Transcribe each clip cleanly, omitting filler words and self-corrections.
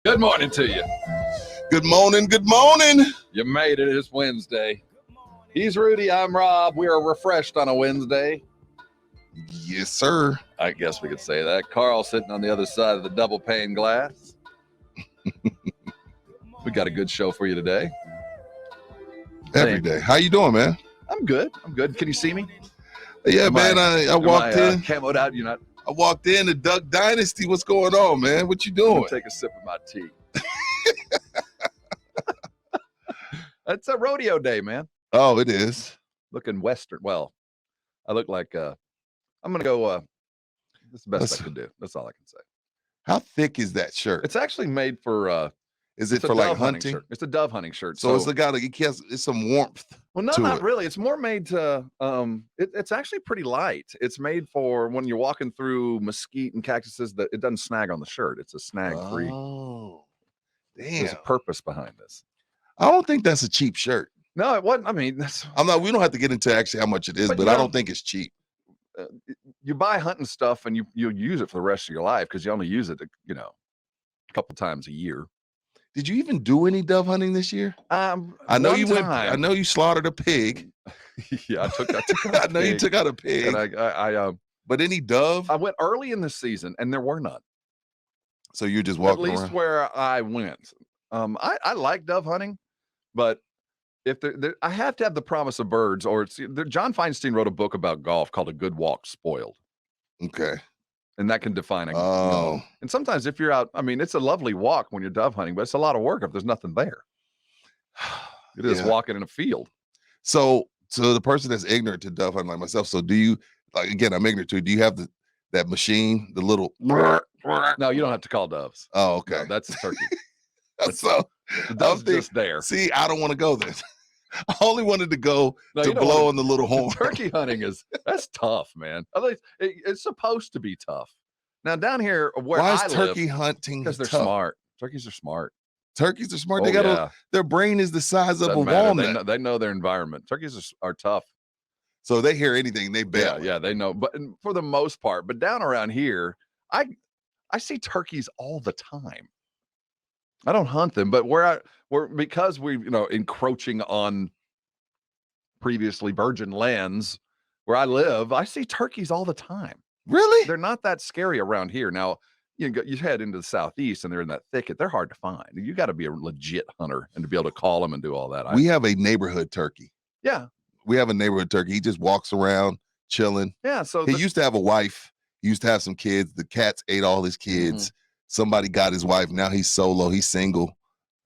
Good morning to you. Good morning. Good morning. You made it. It's Wednesday. He's Rudy. I'm Rob. We are refreshed on a Wednesday. Yes, sir. I guess we could say that. Carl sitting on the other side of the double pane glass. We got a good show for you today. Every day. How you doing, man? I'm good. Can you see me? Yeah, man. I walked in. Camoed out. You're not. I walked in the Duck Dynasty. What's going on, man? What you doing? Take a sip of my tea. It's a rodeo day, man. Oh, it is. Looking Western. Well, I look like I'm gonna go. This is the best I can do. That's all I can say. How thick is that shirt? It's actually made for. Is it for like hunting? Shirt. It's a dove hunting shirt. So it's got it's some warmth. Well, no, not really. It's more made to. It's actually pretty light. It's made for when you're walking through mesquite and cactuses. That it doesn't snag on the shirt. It's a snag-free. Oh, damn! There's a purpose behind this. I don't think that's a cheap shirt. No, it wasn't. I mean, that's. We don't have to get into actually how much it is, but I don't think it's cheap. You buy hunting stuff and you use it for the rest of your life because you only use it, a couple times a year. Did you even do any dove hunting this year? I know you went. I know you slaughtered a pig. Yeah, I took I know you took out a pig. And but any dove? I went early in the season and there were none. So you're just walking around? At least where I went. I like dove hunting, but if I have to have the promise of birds, or John Feinstein wrote a book about golf called A Good Walk Spoiled. Okay. And that can define it. And sometimes if you're out, I mean, it's a lovely walk when you're dove hunting, but it's a lot of work if there's nothing there. It is walking in a field. So the person that's ignorant to dove hunting like myself, so do you, like, again, I'm ignorant to it. Do you have that machine, the little? No, you don't have to call doves. Oh, okay. No, that's a turkey. So the dove's just there. See, I don't want to go there. I only wanted to go to blow on the little horn. Turkey hunting that's tough, man. It's supposed to be tough. Now down here where why is turkey hunting? Because they're smart. Turkeys are smart. Turkeys are smart. They got their brain is the size of a walnut. They know their environment. Turkeys are tough. So they hear anything, they bail. Yeah, they know. But for the most part, but down around here, I see turkeys all the time. I don't hunt them, but because we encroaching on previously virgin lands where I live, I see turkeys all the time. Really? They're not that scary around here. Now, you head into the southeast and they're in that thicket. They're hard to find. You got to be a legit hunter and to be able to call them and do all that. We have a neighborhood turkey. Yeah. We have a neighborhood turkey. He just walks around chilling. Yeah. So he used to have a wife. He used to have some kids. The cats ate all his kids. Mm-hmm. Somebody got his wife. Now he's solo. He's single.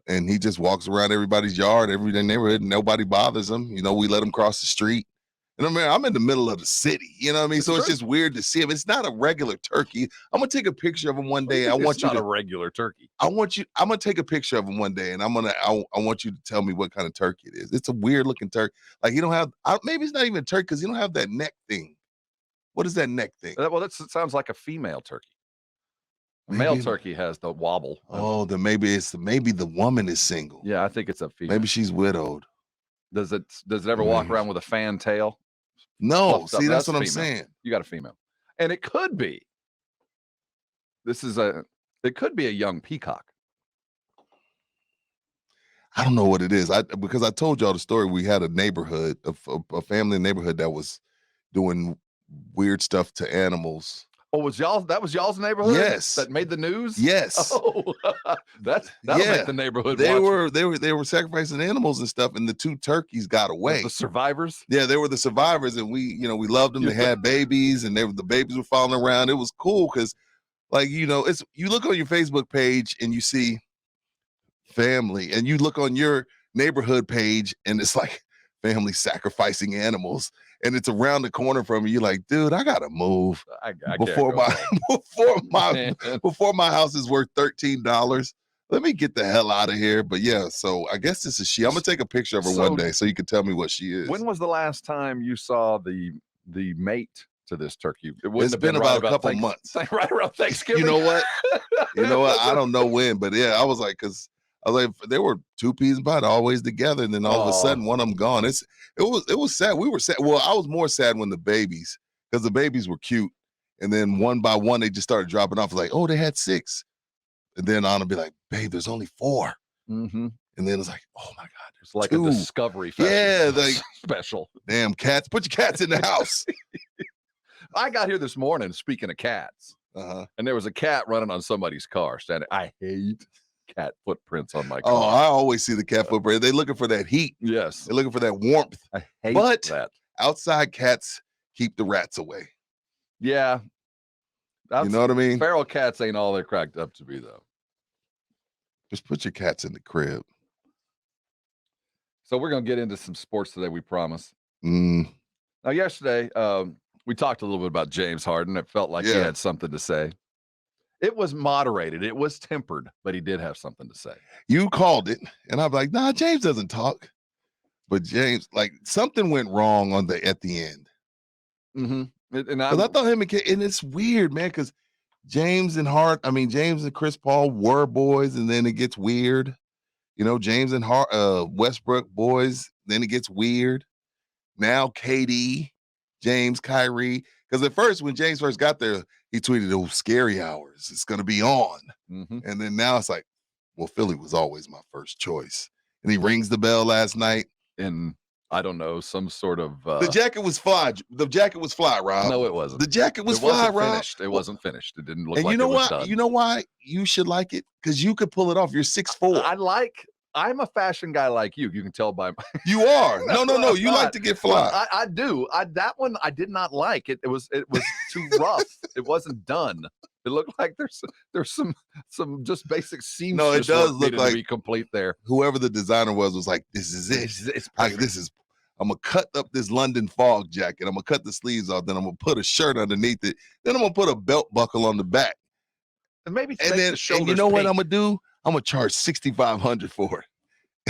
And he just walks around everybody's yard, every neighborhood, and nobody bothers him. We let him cross the street. And I'm in the middle of the city. You know what I mean? So it's just weird to see him. It's not a regular turkey. I'm gonna take a picture of him one day. It's not a regular turkey. I'm gonna take a picture of him one day, and I want you to tell me what kind of turkey it is. It's a weird looking turkey. Like you don't have. Maybe it's not even a turkey because you don't have that neck thing. What is that neck thing? Well, it sounds like a female turkey. Male turkey has the wobble. Oh, then maybe the woman is single. Yeah, I think it's a female. Maybe she's widowed. Does it ever walk around with a fan tail? No. See, that's what I'm saying. You got a female, and it could be. It could be a young peacock. I don't know what it is. Because I told y'all the story. We had a neighborhood, a family neighborhood that was doing weird stuff to animals. Oh, that was y'all's neighborhood? Yes. That made the news? Yes. Oh, that'll make the neighborhood They were sacrificing animals and stuff, and the two turkeys got away. The survivors? Yeah, they were the survivors, and we loved them. They had babies, and the babies were falling around. It was cool because, you look on your Facebook page and you see family, and you look on your neighborhood page and it's like family sacrificing animals. And it's around the corner from you. You're like, dude, I gotta move before my house is worth $13. Let me get the hell out of here. But yeah, so I guess this is she. I'm gonna take a picture of her one day so you can tell me what she is. When was the last time you saw the mate to this turkey? It's been about a couple months. Right around Thanksgiving. You know what? I don't know when, but yeah, I was like, there were two peas and pot always together, and then all of a sudden one of them gone. It was sad. We were sad. Well, I was more sad when the babies, because the babies were cute, and then one by one they just started dropping off. Like, oh, they had 6. And then Anna be like, babe, there's only 4. Mm-hmm. And then it's like, oh my God, It's like 2. a Discovery Fest Yeah, like special. damn cats. Put your cats in the house. I got here this morning, speaking of cats, Uh-huh. and there was a cat running on somebody's car standing. I hate cat footprints on my Oh, car. I always see the cat footprint. They're looking for that heat. Yes. They're looking for that warmth. I hate But that. outside cats keep the rats away. Yeah. You know what I mean? Feral cats ain't all they're cracked up to be, though. Just put your cats in the crib. So we're going to get into some sports today, we promise. Mm. Now, yesterday, we talked a little bit about James Harden. It felt like he had something to say. It was moderated. It was tempered, but he did have something to say. You called it, and I'm like, nah, James doesn't talk. But James, like, something went wrong at the end. Mm-hmm. And I thought him and it's weird, man, because James and Chris Paul were boys, and then it gets weird. You know, James and Westbrook boys, then it gets weird. Now KD, James, Kyrie. Because at first, when James first got there, he tweeted, "Oh, scary hours. It's going to be on." Mm-hmm. And then now it's like, well, Philly was always my first choice. And he rings the bell last night. And I don't know, some sort of the jacket was fly. The jacket was fly, Rob. No, it wasn't. The jacket was fly, Rob. Finished. It wasn't finished. It didn't look and like you know it was what? done. You know why you should like it? Because you could pull it off. You're 6'4". I'm a fashion guy like you. You can tell by my You are. No. You like to get fly. Well, I do. That one I did not like. It was too rough. It wasn't done. It looked like there's some just basic seams. No, it does look like to be complete there. Whoever the designer was like, this is it. I'm gonna cut up this London fog jacket. I'm gonna cut the sleeves off. Then I'm gonna put a shirt underneath it. Then I'm gonna put a belt buckle on the back. And maybe and you know what I'm gonna do? I'm gonna charge $6,500 for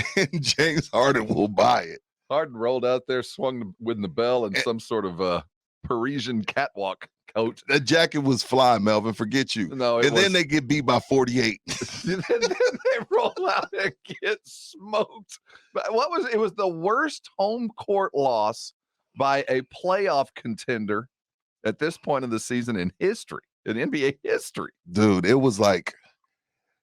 it. And James Harden will buy it. Harden rolled out there, swung with the bell and some sort of Parisian catwalk coat. That jacket was fly, Melvin. Forget you. No, then they get beat by 48. then they roll out and get smoked. But it was the worst home court loss by a playoff contender at this point of the season in history, in NBA history. Dude, it was like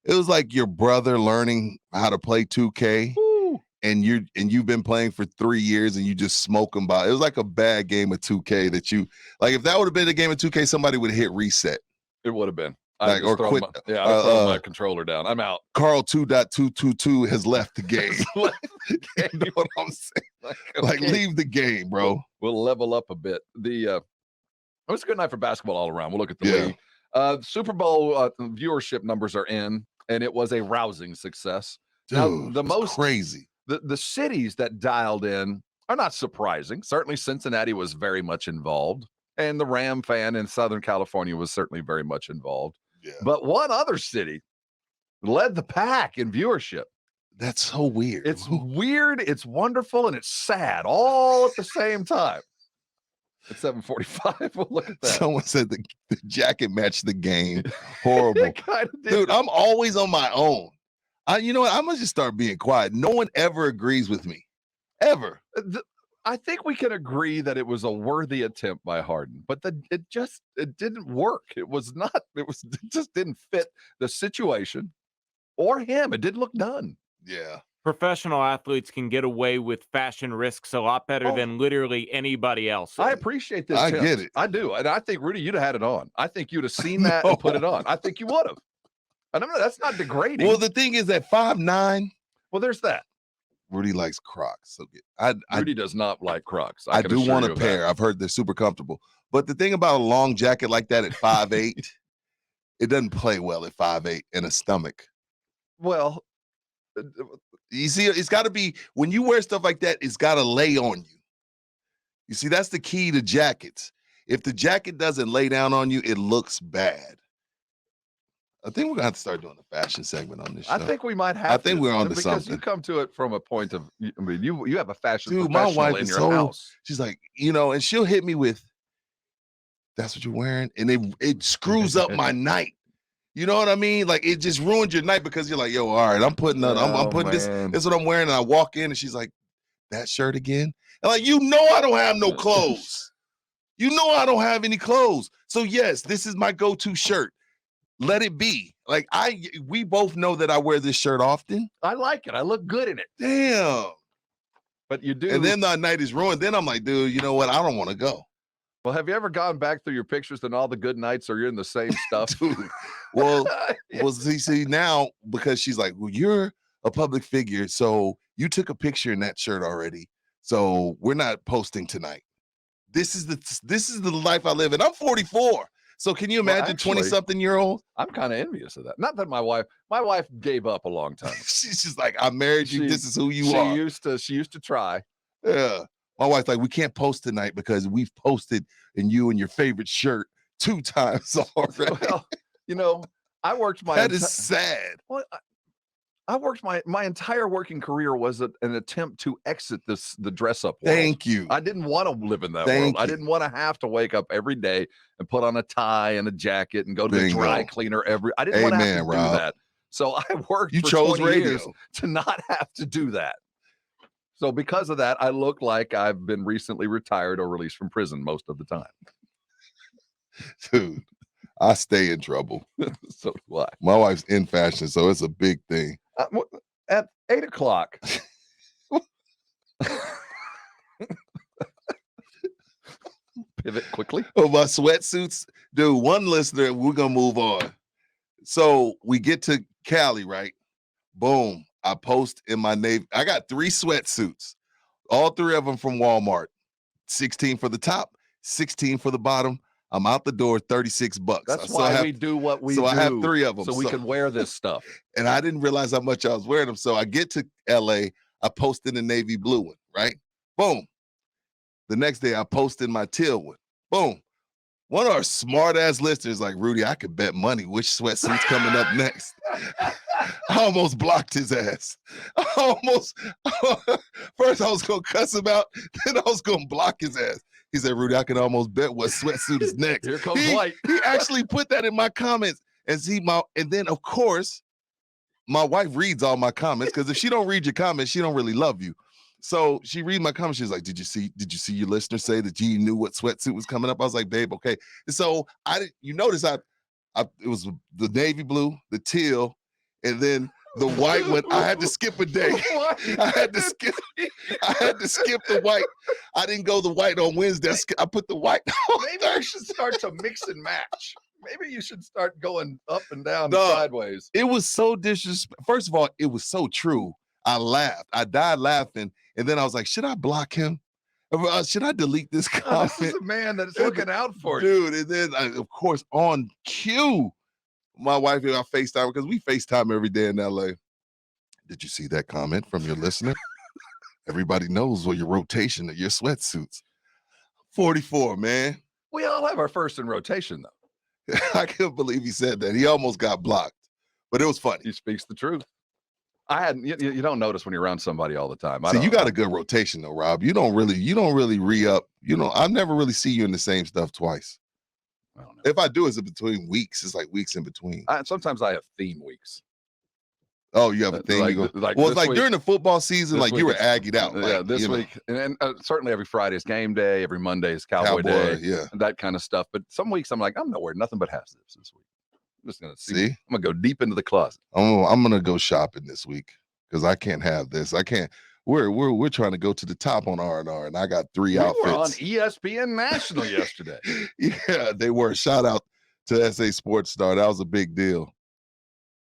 your brother learning how to play 2K. Woo. And you've been playing for 3 years and you just smoke them by. It was like a bad game of 2K that you like. If that would have been a game of 2K, somebody would have hit reset. It would have been. I'd throw my controller down. I'm out. Carl 2.222 has left the game. You know what I'm saying? Like leave the game, bro. We'll level up a bit. It was a good night for basketball all around. We'll look at the league. Super Bowl viewership numbers are in, and it was a rousing success. Dude, now, the most crazy. The cities that dialed in are not surprising. Certainly Cincinnati was very much involved, and the Ram fan in Southern California was certainly very much involved. Yeah. But one other city led the pack in viewership. That's so weird. It's weird, it's wonderful, and it's sad all at the same time. At 7:45, we'll look at that. Someone said the jacket matched the game. Horrible. Dude, I'm always on my own. You know what? I'm gonna just start being quiet. No one ever agrees with me, ever. I think we can agree that it was a worthy attempt by Harden, but it didn't work. It just didn't fit the situation or him. It didn't look done. Yeah. Professional athletes can get away with fashion risks a lot better than literally anybody else. I appreciate this. I get it. I do, and I think Rudy, you'd have had it on. I think you'd have seen that and put it on. I think you would have. And that's not degrading. Well, the thing is at 5'9". Well, there's that. Rudy likes Crocs. So Rudy does not like Crocs. I do want a pair. I've heard they're super comfortable. But the thing about a long jacket like that at 5'8", it doesn't play well at 5'8" in a stomach. Well, you see, it's got to be, when you wear stuff like that, it's got to lay on you. You see, that's the key to jackets. If the jacket doesn't lay down on you, it looks bad. I think we're gonna have to start doing a fashion segment on this show. I think we might have. I think we're on to something. Because you come to it from a point of, I mean, you have a fashion Dude, professional my wife in is your house. She's like, and she'll hit me with, "That's what you're wearing," and it screws up my night. You know what I mean? Like it just ruins your night because you're like, "Yo, all right, I'm putting this. This is what I'm wearing," and I walk in and she's like, "That shirt again?" And like, I don't have no clothes. I don't have any clothes. So yes, this is my go-to shirt. Let it be. like we both know that I wear this shirt often. I like it. I look good in it. Damn. But you do. And then the night is ruined. Then I'm like, dude, you know what? I don't want to go. Well, have you ever gone back through your pictures and all the good nights, or you're in the same stuff? Dude. Well, see now, because she's like, well, you're a public figure, so you took a picture in that shirt already. So we're not posting tonight. This is the life I live in. I'm 44. So can you imagine 20-something-year-old? I'm kind of envious of that. Not that my wife gave up a long time. She's just like, I married you. This is who you are. She used to try. Yeah. My wife's like, we can't post tonight because we've posted in you and your favorite shirt 2 times already. Well, you know, I worked my that is sad. Well, I worked my entire working career was an attempt to exit the dress up world. Thank you. I didn't want to live in that world. I didn't want to have to wake up every day and put on a tie and a jacket and go to the dry cleaner I didn't want to have to do that. So I worked for 20 years to not have to do that. So because of that, I look like I've been recently retired or released from prison most of the time. Dude, I stay in trouble. So do I. My wife's in fashion, so it's a big thing. At 8 o'clock. Pivot quickly. Oh, my sweatsuits. Dude, one listener, we're going to move on. So we get to Cali, right? Boom. I post in my Navy. I got 3 sweatsuits, all 3 of them from Walmart. 16 for the top, 16 for the bottom. I'm out the door, $36. That's why we do what we do. So I have 3 of them. So we can wear this stuff. And I didn't realize how much I was wearing them. So I get to LA, I post in the navy blue one, right? Boom. The next day I post in my teal one. Boom. One of our smart ass listeners like, Rudy, I could bet money which sweatsuit's coming up next. I almost blocked his ass. First I was gonna cuss him out, then I was gonna block his ass. He said, Rudy, I can almost bet what sweatsuit is next. Here comes white. He actually put that in my comments. And then of course, my wife reads all my comments, because if she don't read your comments, she don't really love you. So she read my comments. She's like, did you see your listener say that you knew what sweatsuit was coming up? I was like, babe, okay. And so you notice it was the navy blue, the teal, and then the white one. I had to skip a day. I had to skip the white. I didn't go the white on Wednesday. I put the white on. Maybe I should start to mix and match. Maybe you should start going up and down and sideways. It was so disrespectful. First of all, it was so true. I laughed. I died laughing. And then I was like, should I block him? Should I delete this comment? This is a man that's looking out for you. Dude, and then, of course, on cue, my wife and I FaceTime, because we FaceTime every day in LA. Did you see that comment from your listener? Everybody knows what your rotation of your sweatsuits. 44, man. We all have our first in rotation, though. I can't believe he said that. He almost got blocked, but it was funny. He speaks the truth. You don't notice when you're around somebody all the time. See, you got a good rotation though, Rob. You don't really re-up. I never really see you in the same stuff twice. I don't know. If I do, it's in between weeks. It's like weeks in between. Sometimes I have theme weeks. Oh, you have a thing. It's like during the football season, like you were aggied out. Yeah, this week, and certainly every Friday is game day. Every Monday is Cowboy day. Yeah, and that kind of stuff. But some weeks I'm like, I'm not wearing nothing but half zips this week. I'm just gonna see. I'm gonna go deep into the closet. I'm gonna go shopping this week because I can't have this. I can't. We're trying to go to the top on R&R, and I got 3 outfits. We were on ESPN National yesterday. Yeah, they were. Shout out to SA Sports Star. That was a big deal.